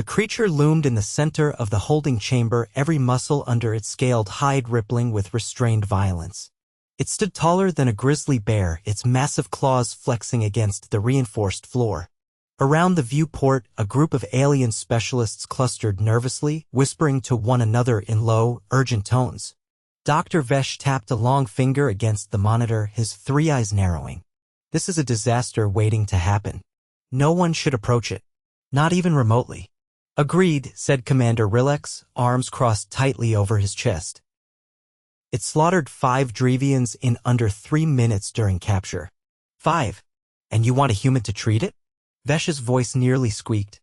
The creature loomed in the center of the holding chamber, every muscle under its scaled hide rippling with restrained violence. It stood taller than a grizzly bear, its massive claws flexing against the reinforced floor. Around the viewport, a group of alien specialists clustered nervously, whispering to one another in low, urgent tones. Dr. Vesh tapped a long finger against the monitor, his three eyes narrowing. This is a disaster waiting to happen. No one should approach it. Not even remotely. Agreed, said Commander Rilex, arms crossed tightly over his chest. It slaughtered 5 Drevians in under 3 minutes during capture. 5. And you want a human to treat it? Vesh's voice nearly squeaked.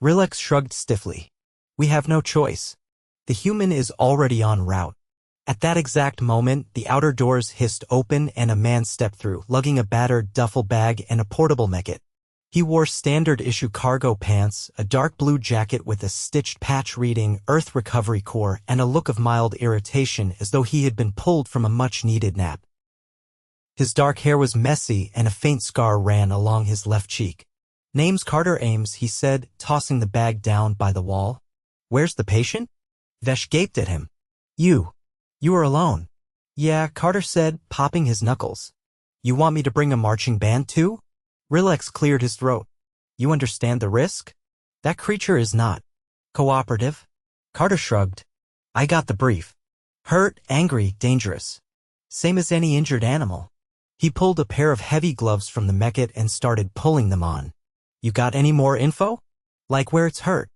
Rilex shrugged stiffly. We have no choice. The human is already en route. At that exact moment, the outer doors hissed open and a man stepped through, lugging a battered duffel bag and a portable mech-kit. He wore standard-issue cargo pants, a dark blue jacket with a stitched patch reading Earth Recovery Corps, and a look of mild irritation as though he had been pulled from a much-needed nap. His dark hair was messy and a faint scar ran along his left cheek. Name's Carter Ames, he said, tossing the bag down by the wall. Where's the patient? Vesh gaped at him. You are alone. Yeah, Carter said, popping his knuckles. You want me to bring a marching band too? Rilex cleared his throat. You understand the risk? That creature is not cooperative. Carter shrugged. I got the brief. Hurt, angry, dangerous. Same as any injured animal. He pulled a pair of heavy gloves from the mech-kit and started pulling them on. You got any more info? Like where it's hurt?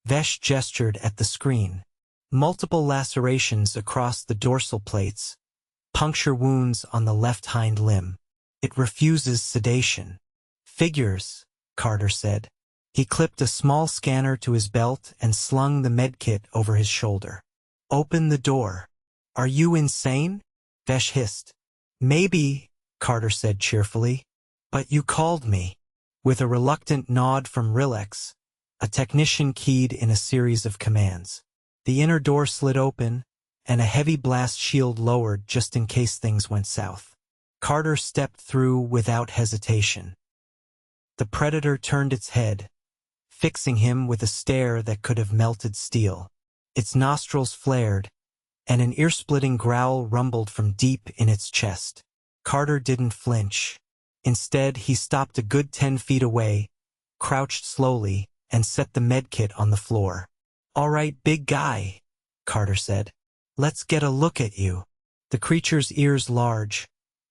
Vesh gestured at the screen. Multiple lacerations across the dorsal plates. Puncture wounds on the left hind limb. It refuses sedation. Figures, Carter said. He clipped a small scanner to his belt and slung the medkit over his shoulder. Open the door. Are you insane? Vesh hissed. Maybe, Carter said cheerfully. But you called me. With a reluctant nod from Rilex, a technician keyed in a series of commands. The inner door slid open, and a heavy blast shield lowered just in case things went south. Carter stepped through without hesitation. The predator turned its head, fixing him with a stare that could have melted steel. Its nostrils flared, and an ear-splitting growl rumbled from deep in its chest. Carter didn't flinch. Instead, he stopped a good 10 feet away, crouched slowly, and set the medkit on the floor. All right, big guy, Carter said. Let's get a look at you. The creature's ears large,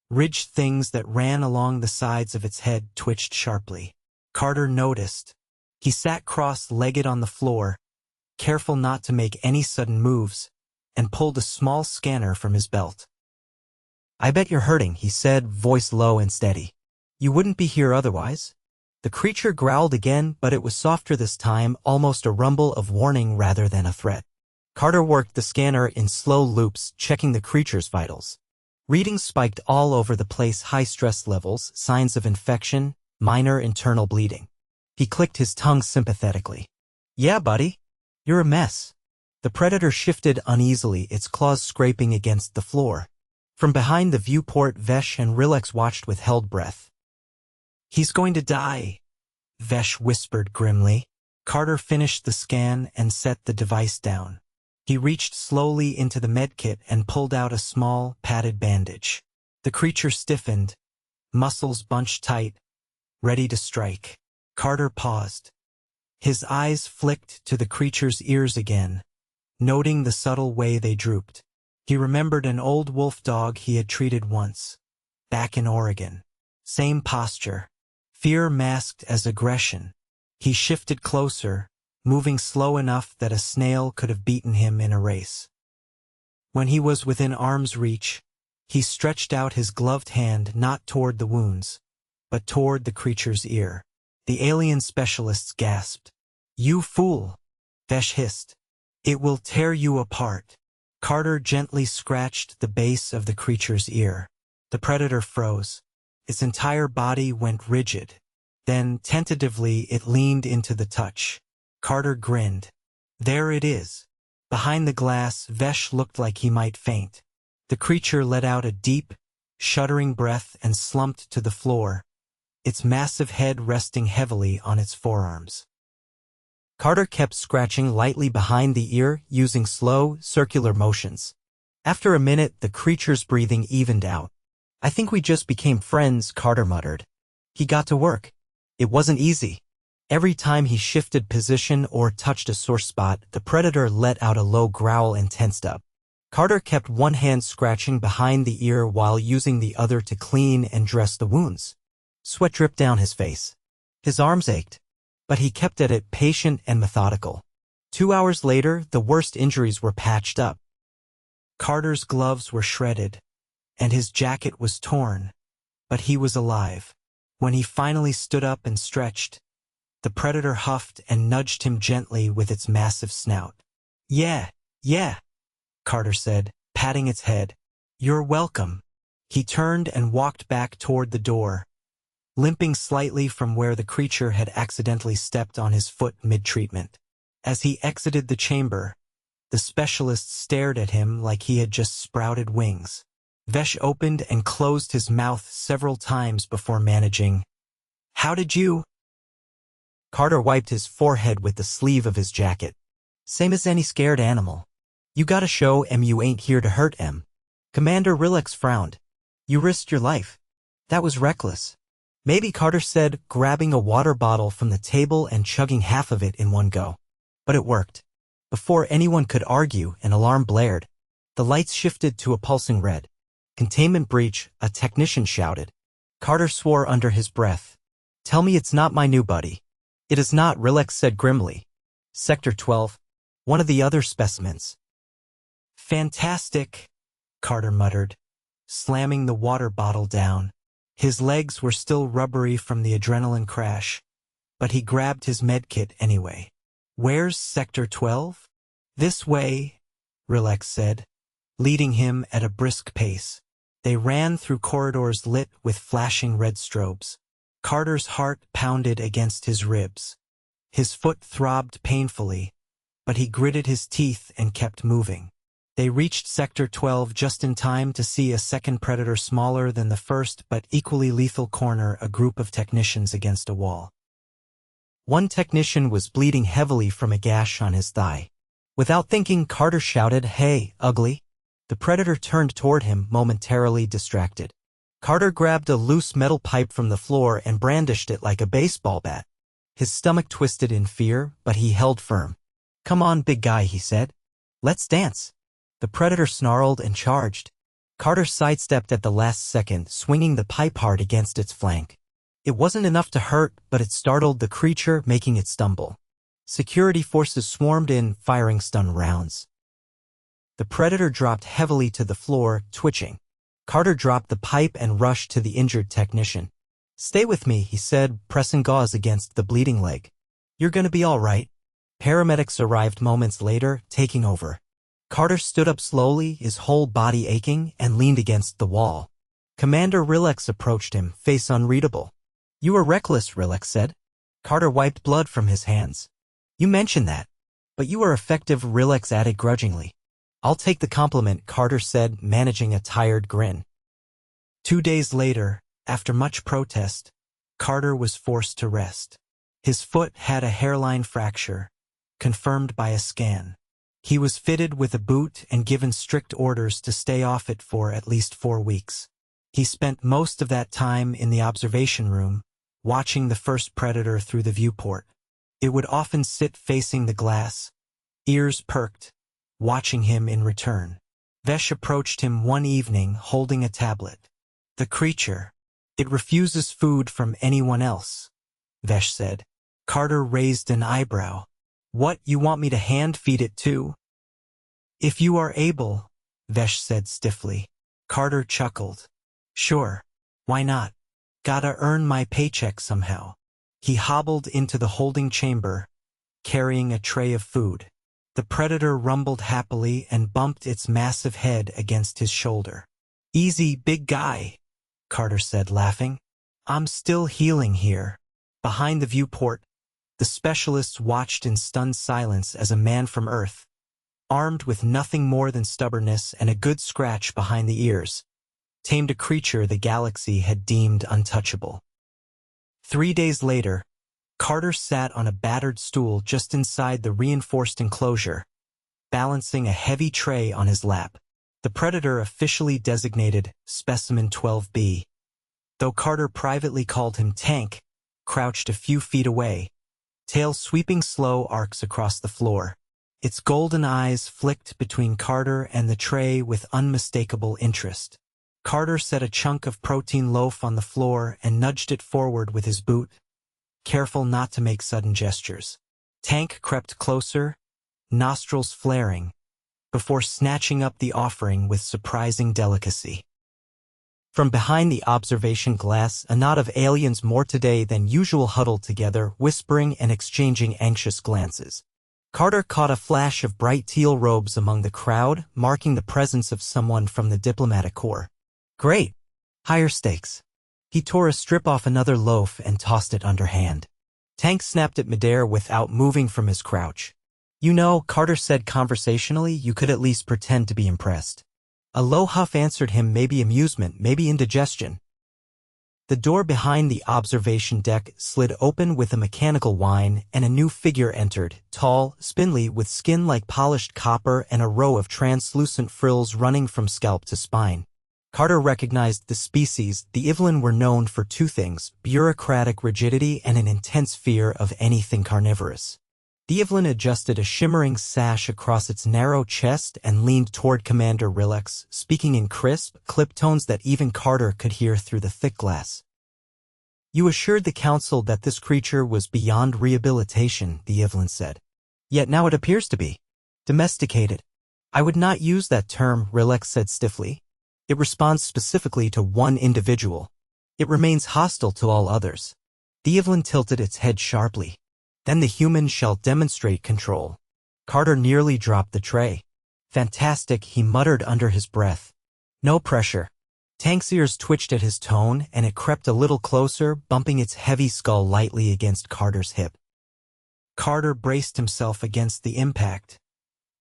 ridged things that ran along the sides of its head twitched sharply. Carter noticed. He sat cross-legged on the floor, careful not to make any sudden moves, and pulled a small scanner from his belt. I bet you're hurting, he said, voice low and steady. You wouldn't be here otherwise. The creature growled again, but it was softer this time, almost a rumble of warning rather than a threat. Carter worked the scanner in slow loops, checking the creature's vitals. Readings spiked all over the place, high stress levels, signs of infection, minor internal bleeding. He clicked his tongue sympathetically. Yeah, buddy. You're a mess. The predator shifted uneasily, its claws scraping against the floor. From behind the viewport, Vesh and Rilex watched with held breath. He's going to die, Vesh whispered grimly. Carter finished the scan and set the device down. He reached slowly into the medkit and pulled out a small, padded bandage. The creature stiffened, muscles bunched tight, ready to strike. Carter paused. His eyes flicked to the creature's ears again, noting the subtle way they drooped. He remembered an old wolf dog he had treated once, back in Oregon. Same posture, fear masked as aggression. He shifted closer, moving slow enough that a snail could have beaten him in a race. When he was within arm's reach, he stretched out his gloved hand not toward the wounds, but toward the creature's ear. The alien specialists gasped. You fool, Vesh hissed. It will tear you apart. Carter gently scratched the base of the creature's ear. The predator froze. Its entire body went rigid. Then, tentatively, it leaned into the touch. Carter grinned. There it is. Behind the glass, Vesh looked like he might faint. The creature let out a deep, shuddering breath and slumped to the floor, its massive head resting heavily on its forearms. Carter kept scratching lightly behind the ear, using slow, circular motions. After a minute, the creature's breathing evened out. "I think we just became friends," Carter muttered. He got to work. It wasn't easy. Every time he shifted position or touched a sore spot, the predator let out a low growl and tensed up. Carter kept one hand scratching behind the ear while using the other to clean and dress the wounds. Sweat dripped down his face. His arms ached. But he kept at it, patient and methodical. 2 hours later, the worst injuries were patched up. Carter's gloves were shredded, and his jacket was torn, but he was alive. When he finally stood up and stretched, the predator huffed and nudged him gently with its massive snout. Yeah, Carter said, patting its head. "You're welcome." He turned and walked back toward the door, limping slightly from where the creature had accidentally stepped on his foot mid-treatment. As he exited the chamber, the specialist stared at him like he had just sprouted wings. Vesh opened and closed his mouth several times before managing, "How did you?" Carter wiped his forehead with the sleeve of his jacket. "Same as any scared animal. You gotta show em you ain't here to hurt em." Commander Rilex frowned. "You risked your life. That was reckless." "Maybe," Carter said, grabbing a water bottle from the table and chugging half of it in one go. But it worked. Before anyone could argue, an alarm blared. The lights shifted to a pulsing red. "Containment breach," a technician shouted. Carter swore under his breath. "Tell me it's not my new buddy." "It is not," Rilex said grimly. "Sector 12. One of the other specimens." "Fantastic," Carter muttered, slamming the water bottle down. His legs were still rubbery from the adrenaline crash, but he grabbed his medkit anyway. "Where's Sector 12? "This way," Rilex said, leading him at a brisk pace. They ran through corridors lit with flashing red strobes. Carter's heart pounded against his ribs. His foot throbbed painfully, but he gritted his teeth and kept moving. They reached Sector 12 just in time to see a second predator smaller than the first but equally lethal corner a group of technicians against a wall. One technician was bleeding heavily from a gash on his thigh. Without thinking, Carter shouted, "Hey, ugly." The predator turned toward him, momentarily distracted. Carter grabbed a loose metal pipe from the floor and brandished it like a baseball bat. His stomach twisted in fear, but he held firm. "Come on, big guy," he said. "Let's dance." The predator snarled and charged. Carter sidestepped at the last second, swinging the pipe hard against its flank. It wasn't enough to hurt, but it startled the creature, making it stumble. Security forces swarmed in, firing stun rounds. The predator dropped heavily to the floor, twitching. Carter dropped the pipe and rushed to the injured technician. "Stay with me," he said, pressing gauze against the bleeding leg. "You're gonna be all right." Paramedics arrived moments later, taking over. Carter stood up slowly, his whole body aching, and leaned against the wall. Commander Rilex approached him, face unreadable. "You were reckless," Rilex said. Carter wiped blood from his hands. "You mentioned that. But you were effective," Rilex added grudgingly. "I'll take the compliment," Carter said, managing a tired grin. 2 days later, after much protest, Carter was forced to rest. His foot had a hairline fracture, confirmed by a scan. He was fitted with a boot and given strict orders to stay off it for at least 4 weeks. He spent most of that time in the observation room, watching the first predator through the viewport. It would often sit facing the glass, ears perked, watching him in return. Vesh approached him one evening holding a tablet. "The creature. It refuses food from anyone else," Vesh said. Carter raised an eyebrow. "What, you want me to hand feed it too?" "If you are able," Vesh said stiffly. Carter chuckled. "Sure. Why not? Gotta earn my paycheck somehow." He hobbled into the holding chamber, carrying a tray of food. The predator rumbled happily and bumped its massive head against his shoulder. "Easy, big guy," Carter said, laughing. "I'm still healing here." Behind the viewport, the specialists watched in stunned silence as a man from Earth, armed with nothing more than stubbornness and a good scratch behind the ears, tamed a creature the galaxy had deemed untouchable. 3 days later, Carter sat on a battered stool just inside the reinforced enclosure, balancing a heavy tray on his lap. The predator officially designated Specimen 12B, though Carter privately called him Tank, crouched a few feet away, tail sweeping slow arcs across the floor. Its golden eyes flicked between Carter and the tray with unmistakable interest. Carter set a chunk of protein loaf on the floor and nudged it forward with his boot, careful not to make sudden gestures. Tank crept closer, nostrils flaring, before snatching up the offering with surprising delicacy. From behind the observation glass, a knot of aliens more today than usual huddled together, whispering and exchanging anxious glances. Carter caught a flash of bright teal robes among the crowd, marking the presence of someone from the diplomatic corps. Great! Higher stakes. He tore a strip off another loaf and tossed it underhand. Tank snapped at midair without moving from his crouch. You know, Carter said conversationally, you could at least pretend to be impressed. A low huff answered him, maybe amusement, maybe indigestion. The door behind the observation deck slid open with a mechanical whine, and a new figure entered, tall, spindly, with skin like polished copper and a row of translucent frills running from scalp to spine. Carter recognized the species. The Evelyn were known for two things: bureaucratic rigidity and an intense fear of anything carnivorous. The Evelyn adjusted a shimmering sash across its narrow chest and leaned toward Commander Rilex, speaking in crisp, clipped tones that even Carter could hear through the thick glass. You assured the Council that this creature was beyond rehabilitation, the Evelyn said. Yet now it appears to be. Domesticated. I would not use that term, Rilex said stiffly. It responds specifically to one individual. It remains hostile to all others. The Evelyn tilted its head sharply. Then the human shall demonstrate control. Carter nearly dropped the tray. Fantastic, he muttered under his breath. No pressure. Tank's ears twitched at his tone, and it crept a little closer, bumping its heavy skull lightly against Carter's hip. Carter braced himself against the impact,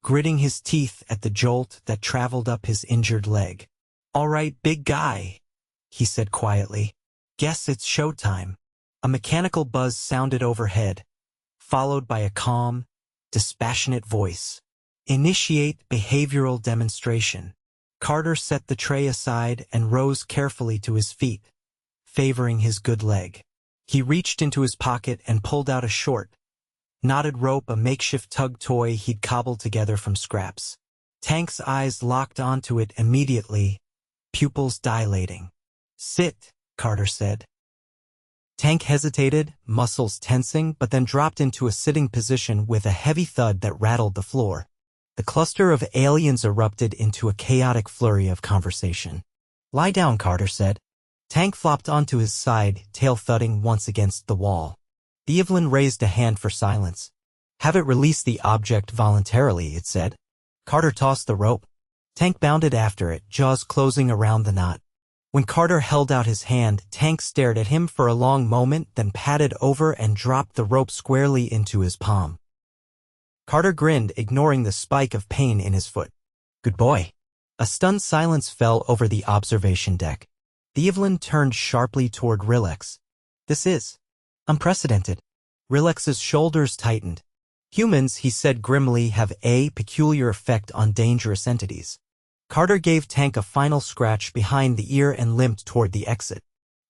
gritting his teeth at the jolt that traveled up his injured leg. All right, big guy, he said quietly. Guess it's showtime. A mechanical buzz sounded overhead, followed by a calm, dispassionate voice. Initiate behavioral demonstration. Carter set the tray aside and rose carefully to his feet, favoring his good leg. He reached into his pocket and pulled out a short, knotted rope, a makeshift tug toy he'd cobbled together from scraps. Tank's eyes locked onto it immediately, pupils dilating. Sit, Carter said. Tank hesitated, muscles tensing, but then dropped into a sitting position with a heavy thud that rattled the floor. The cluster of aliens erupted into a chaotic flurry of conversation. Lie down, Carter said. Tank flopped onto his side, tail thudding once against the wall. The Evelyn raised a hand for silence. Have it release the object voluntarily, it said. Carter tossed the rope. Tank bounded after it, jaws closing around the knot. When Carter held out his hand, Tank stared at him for a long moment, then padded over and dropped the rope squarely into his palm. Carter grinned, ignoring the spike of pain in his foot. Good boy. A stunned silence fell over the observation deck. The Evelyn turned sharply toward Rilex. This is unprecedented. Rilex's shoulders tightened. Humans, he said grimly, have a peculiar effect on dangerous entities. Carter gave Tank a final scratch behind the ear and limped toward the exit.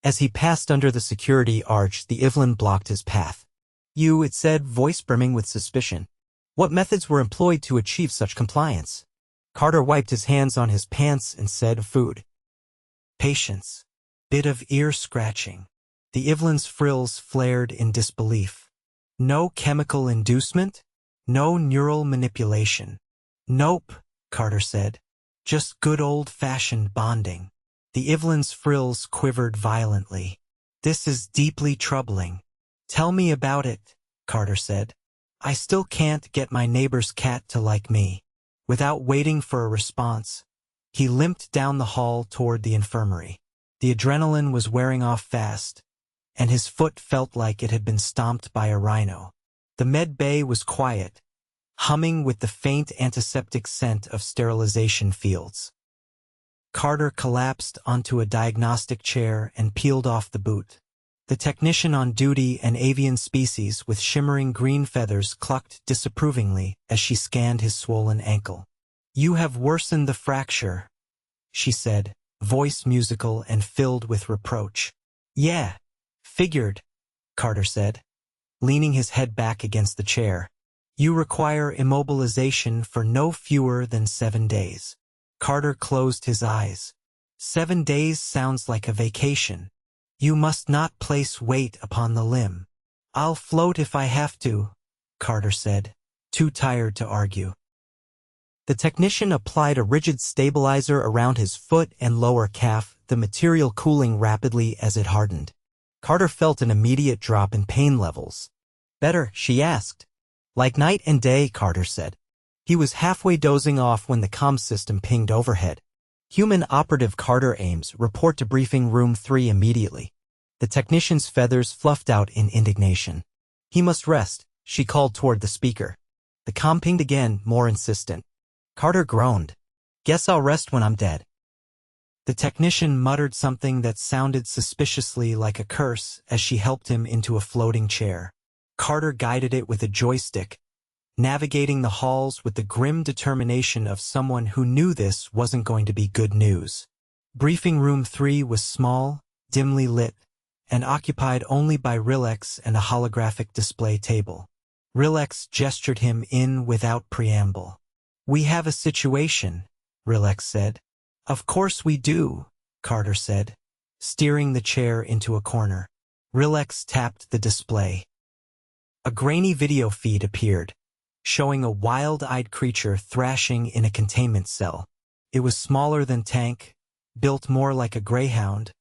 As he passed under the security arch, the Evelyn blocked his path. You, it said, voice brimming with suspicion. What methods were employed to achieve such compliance? Carter wiped his hands on his pants and said, food. Patience. Bit of ear scratching. The Evelyn's frills flared in disbelief. No chemical inducement? No neural manipulation? Nope, Carter said. Just good old-fashioned bonding. The Evelyn's frills quivered violently. This is deeply troubling. Tell me about it, Carter said. I still can't get my neighbor's cat to like me. Without waiting for a response, he limped down the hall toward the infirmary. The adrenaline was wearing off fast, and his foot felt like it had been stomped by a rhino. The med bay was quiet, humming with the faint antiseptic scent of sterilization fields. Carter collapsed onto a diagnostic chair and peeled off the boot. The technician on duty, an avian species with shimmering green feathers, clucked disapprovingly as she scanned his swollen ankle. "You have worsened the fracture," she said, voice musical and filled with reproach. "Yeah, figured," Carter said, leaning his head back against the chair. "You require immobilization for no fewer than 7 days." Carter closed his eyes. 7 days sounds like a vacation. "You must not place weight upon the limb." "I'll float if I have to," Carter said, too tired to argue. The technician applied a rigid stabilizer around his foot and lower calf, the material cooling rapidly as it hardened. Carter felt an immediate drop in pain levels. "Better?" she asked. "Like night and day," Carter said. He was halfway dozing off when the comm system pinged overhead. "Human operative Carter Ames, report to briefing room 3 immediately." The technician's feathers fluffed out in indignation. "He must rest," she called toward the speaker. The comm pinged again, more insistent. Carter groaned. "Guess I'll rest when I'm dead." The technician muttered something that sounded suspiciously like a curse as she helped him into a floating chair. Carter guided it with a joystick, navigating the halls with the grim determination of someone who knew this wasn't going to be good news. Briefing room 3 was small, dimly lit, and occupied only by Rilex and a holographic display table. Rilex gestured him in without preamble. "We have a situation," Rilex said. "Of course we do," Carter said, steering the chair into a corner. Rilex tapped the display. A grainy video feed appeared, showing a wild-eyed creature thrashing in a containment cell. It was smaller than Tank, built more like a greyhound,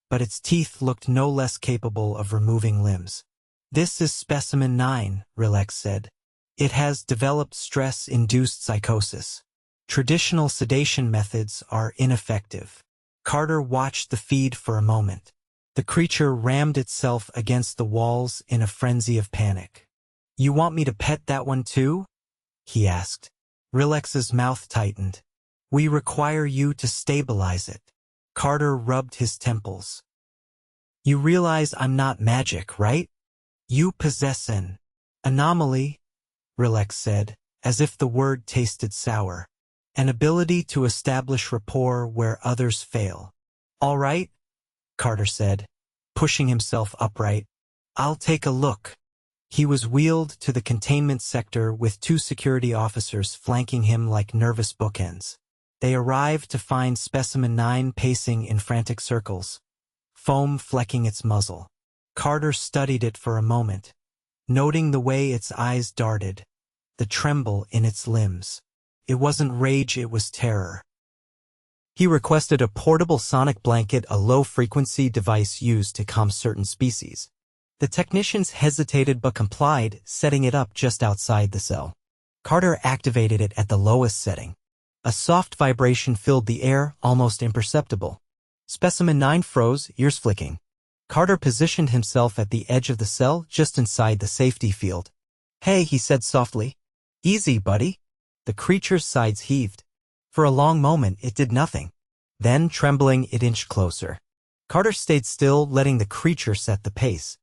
but its teeth looked no less capable of removing limbs. "This is Specimen 9, Rilex said. "It has developed stress-induced psychosis. Traditional sedation methods are ineffective." Carter watched the feed for a moment. The creature rammed itself against the walls in a frenzy of panic. "You want me to pet that one too?" he asked. Rilex's mouth tightened. "We require you to stabilize it." Carter rubbed his temples. "You realize I'm not magic, right? You possess an anomaly," Rilex said, as if the word tasted sour. "An ability to establish rapport where others fail." "All right," Carter said, pushing himself upright. "I'll take a look." He was wheeled to the containment sector with 2 security officers flanking him like nervous bookends. They arrived to find Specimen 9 pacing in frantic circles, foam flecking its muzzle. Carter studied it for a moment, noting the way its eyes darted, the tremble in its limbs. It wasn't rage, it was terror. He requested a portable sonic blanket, a low-frequency device used to calm certain species. The technicians hesitated but complied, setting it up just outside the cell. Carter activated it at the lowest setting. A soft vibration filled the air, almost imperceptible. Specimen 9 froze, ears flicking. Carter positioned himself at the edge of the cell, just inside the safety field. "Hey," he said softly. "Easy, buddy." The creature's sides heaved. For a long moment, it did nothing. Then, trembling, it inched closer. Carter stayed still, letting the creature set the pace.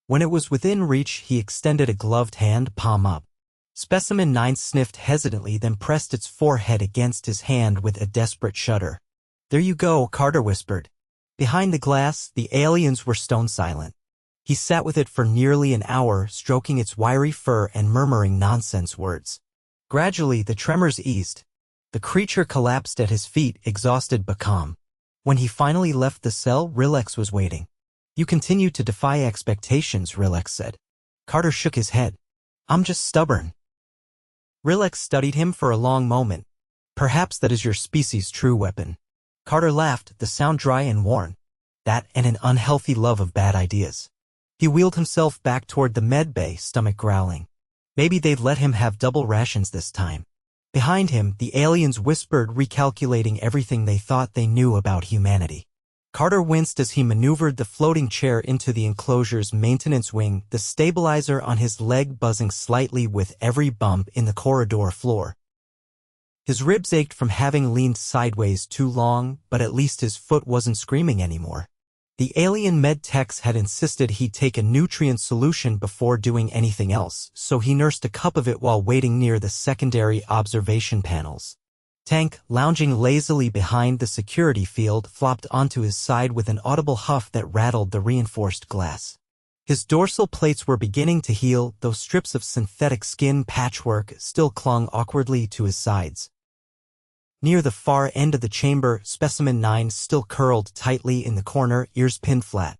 When it was within reach, he extended a gloved hand, palm up. Specimen 9 sniffed hesitantly, then pressed its forehead against his hand with a desperate shudder. "There you go," Carter whispered. Behind the glass, the aliens were stone silent. He sat with it for nearly an hour, stroking its wiry fur and murmuring nonsense words. Gradually, the tremors eased. The creature collapsed at his feet, exhausted but calm. When he finally left the cell, Rilex was waiting. "You continue to defy expectations," Rilex said. Carter shook his head. "I'm just stubborn." Rilex studied him for a long moment. "Perhaps that is your species' true weapon." Carter laughed, the sound dry and worn. That and an unhealthy love of bad ideas. He wheeled himself back toward the med bay, stomach growling. Maybe they'd let him have double rations this time. Behind him, the aliens whispered, recalculating everything they thought they knew about humanity. Carter winced as he maneuvered the floating chair into the enclosure's maintenance wing, the stabilizer on his leg buzzing slightly with every bump in the corridor floor. His ribs ached from having leaned sideways too long, but at least his foot wasn't screaming anymore. The alien med techs had insisted he'd take a nutrient solution before doing anything else, so he nursed a cup of it while waiting near the secondary observation panels. Tank, lounging lazily behind the security field, flopped onto his side with an audible huff that rattled the reinforced glass. His dorsal plates were beginning to heal, though strips of synthetic skin patchwork still clung awkwardly to his sides. Near the far end of the chamber, Specimen 9 still curled tightly in the corner, ears pinned flat.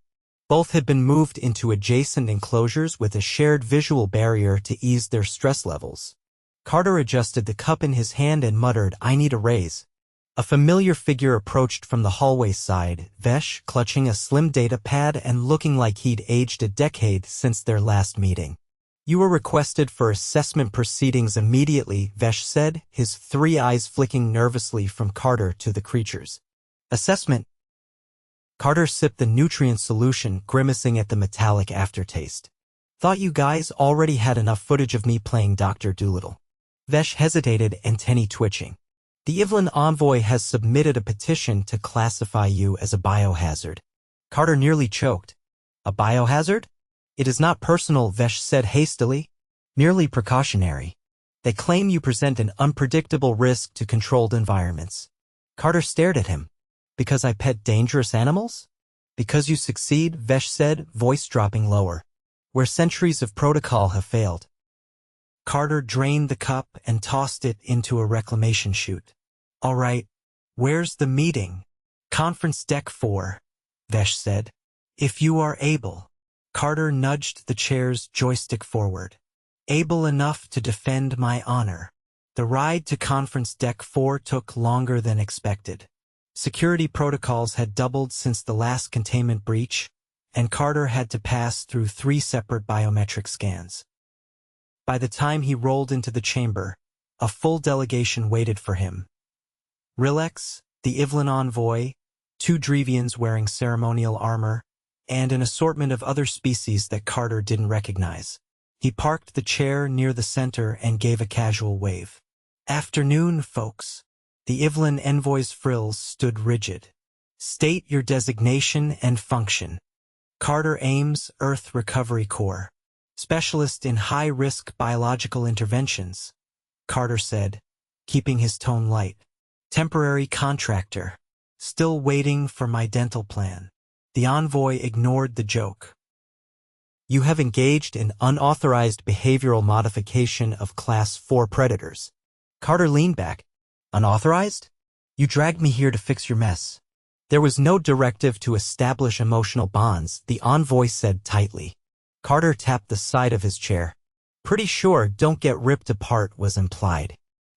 Both had been moved into adjacent enclosures with a shared visual barrier to ease their stress levels. Carter adjusted the cup in his hand and muttered, "I need a raise." A familiar figure approached from the hallway side, Vesh, clutching a slim data pad and looking like he'd aged a decade since their last meeting. "You were requested for assessment proceedings immediately," Vesh said, his three eyes flicking nervously from Carter to the creatures. "Assessment?" Carter sipped the nutrient solution, grimacing at the metallic aftertaste. "Thought you guys already had enough footage of me playing Dr. Dolittle." Vesh hesitated, antennae twitching. "The Evelyn envoy has submitted a petition to classify you as a biohazard." Carter nearly choked. "A biohazard?" "It is not personal," Vesh said hastily. "Merely precautionary. They claim you present an unpredictable risk to controlled environments." Carter stared at him. "Because I pet dangerous animals?" "Because you succeed," Vesh said, voice dropping lower. "Where centuries of protocol have failed." Carter drained the cup and tossed it into a reclamation chute. "All right, where's the meeting?" "Conference deck 4, Vesh said. "If you are able." Carter nudged the chair's joystick forward. "Able enough to defend my honor." The ride to Conference Deck 4 took longer than expected. Security protocols had doubled since the last containment breach, and Carter had to pass through 3 separate biometric scans. By the time he rolled into the chamber, a full delegation waited for him. Rilex, the Evelyn envoy, 2 Drevians wearing ceremonial armor, and an assortment of other species that Carter didn't recognize. He parked the chair near the center and gave a casual wave. "Afternoon, folks." The Evelyn envoy's frills stood rigid. "State your designation and function." "Carter Ames, Earth Recovery Corps. Specialist in high-risk biological interventions," Carter said, keeping his tone light. "Temporary contractor. Still waiting for my dental plan." The envoy ignored the joke. "You have engaged in unauthorized behavioral modification of Class 4 predators." Carter leaned back. "Unauthorized? You dragged me here to fix your mess." "There was no directive to establish emotional bonds," the envoy said tightly. Carter tapped the side of his chair. "Pretty sure 'don't get ripped apart' was implied."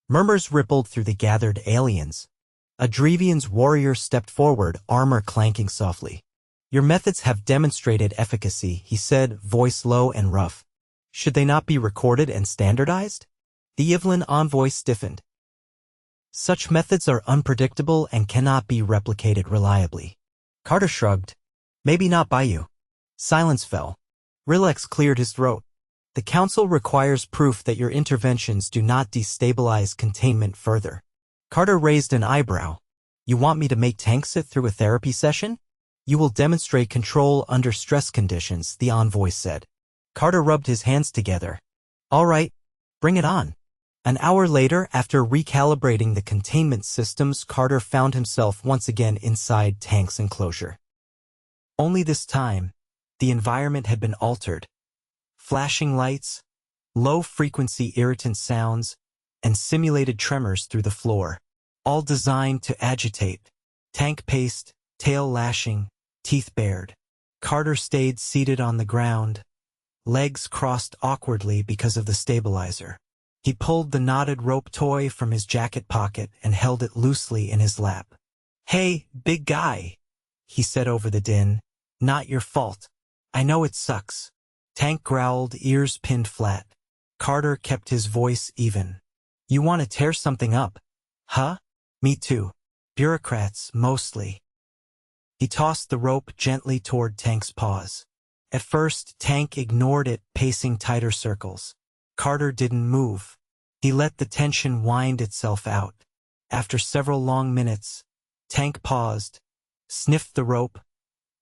Murmurs rippled through the gathered aliens. A Drevian's warrior stepped forward, armor clanking softly. "Your methods have demonstrated efficacy," he said, voice low and rough. "Should they not be recorded and standardized?" The Evelyn envoy stiffened. "Such methods are unpredictable and cannot be replicated reliably." Carter shrugged. "Maybe not by you." Silence fell. Rilex cleared his throat. "The Council requires proof that your interventions do not destabilize containment further." Carter raised an eyebrow. "You want me to make Tank sit through a therapy session?" "You will demonstrate control under stress conditions," the envoy said. Carter rubbed his hands together. "All right, bring it on." An hour later, after recalibrating the containment systems, Carter found himself once again inside Tank's enclosure. Only this time, the environment had been altered. Flashing lights, low-frequency irritant sounds, and simulated tremors through the floor, all designed to agitate. Tank paced, tail lashing, teeth bared. Carter stayed seated on the ground, legs crossed awkwardly because of the stabilizer. He pulled the knotted rope toy from his jacket pocket and held it loosely in his lap. "Hey, big guy," he said over the din. "Not your fault. I know it sucks." Tank growled, ears pinned flat. Carter kept his voice even. "You want to tear something up? Huh? Me too. Bureaucrats, mostly." He tossed the rope gently toward Tank's paws. At first, Tank ignored it, pacing tighter circles. Carter didn't move. He let the tension wind itself out. After several long minutes, Tank paused, sniffed the rope,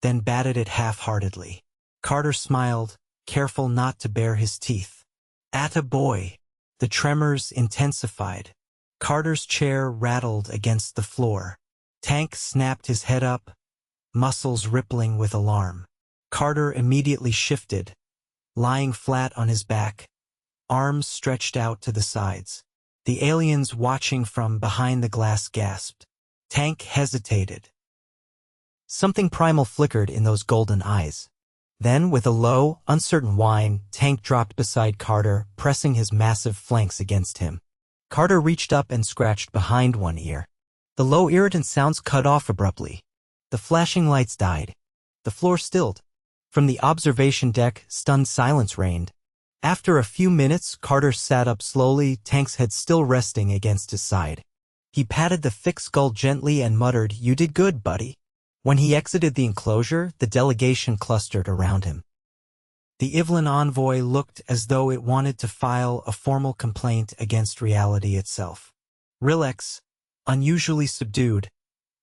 then batted it half-heartedly. Carter smiled, careful not to bare his teeth. "Atta boy." The tremors intensified. Carter's chair rattled against the floor. Tank snapped his head up, muscles rippling with alarm. Carter immediately shifted, lying flat on his back, arms stretched out to the sides. The aliens watching from behind the glass gasped. Tank hesitated. Something primal flickered in those golden eyes. Then, with a low, uncertain whine, Tank dropped beside Carter, pressing his massive flanks against him. Carter reached up and scratched behind one ear. The low, irritant sounds cut off abruptly. The flashing lights died. The floor stilled. From the observation deck, stunned silence reigned. After a few minutes, Carter sat up slowly, Tank's head still resting against his side. He patted the thick skull gently and muttered, "You did good, buddy." When he exited the enclosure, the delegation clustered around him. The Ivlin envoy looked as though it wanted to file a formal complaint against reality itself. Rilex, unusually subdued,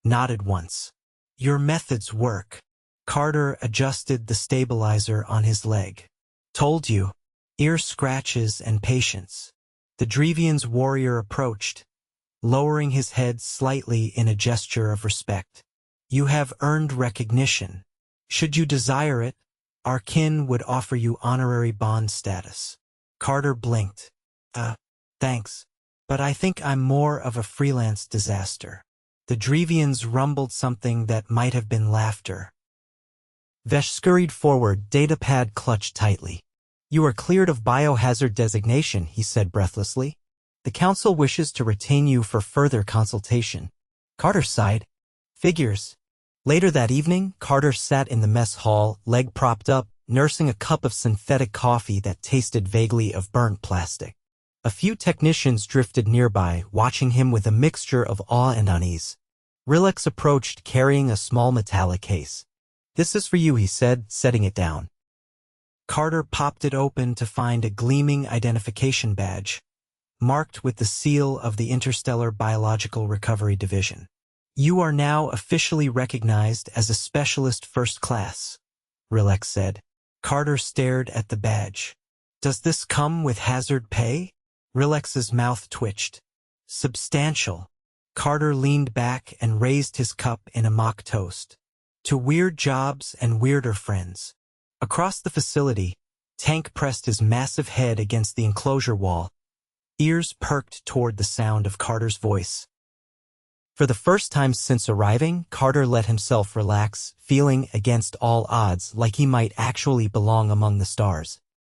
nodded once. "Your methods work." Carter adjusted the stabilizer on his leg. "Told you." Ear scratches and patience. The Drevian's warrior approached, lowering his head slightly in a gesture of respect. "You have earned recognition. Should you desire it, our kin would offer you honorary bond status." Carter blinked. Thanks, but I think I'm more of a freelance disaster." The Drevians rumbled something that might have been laughter. Vesh scurried forward, datapad clutched tightly. "You are cleared of biohazard designation," he said breathlessly. "The Council wishes to retain you for further consultation." Carter sighed. "Figures." Later that evening, Carter sat in the mess hall, leg propped up, nursing a cup of synthetic coffee that tasted vaguely of burnt plastic. A few technicians drifted nearby, watching him with a mixture of awe and unease. Rilex approached, carrying a small metallic case. "This is for you," he said, setting it down. Carter popped it open to find a gleaming identification badge, marked with the seal of the Interstellar Biological Recovery Division. "You are now officially recognized as a specialist first class," Rilex said. Carter stared at the badge. "Does this come with hazard pay?" Rilex's mouth twitched. "Substantial." Carter leaned back and raised his cup in a mock toast. "To weird jobs and weirder friends." Across the facility, Tank pressed his massive head against the enclosure wall, ears perked toward the sound of Carter's voice. For the first time since arriving, Carter let himself relax, feeling against all odds like he might actually belong among the stars.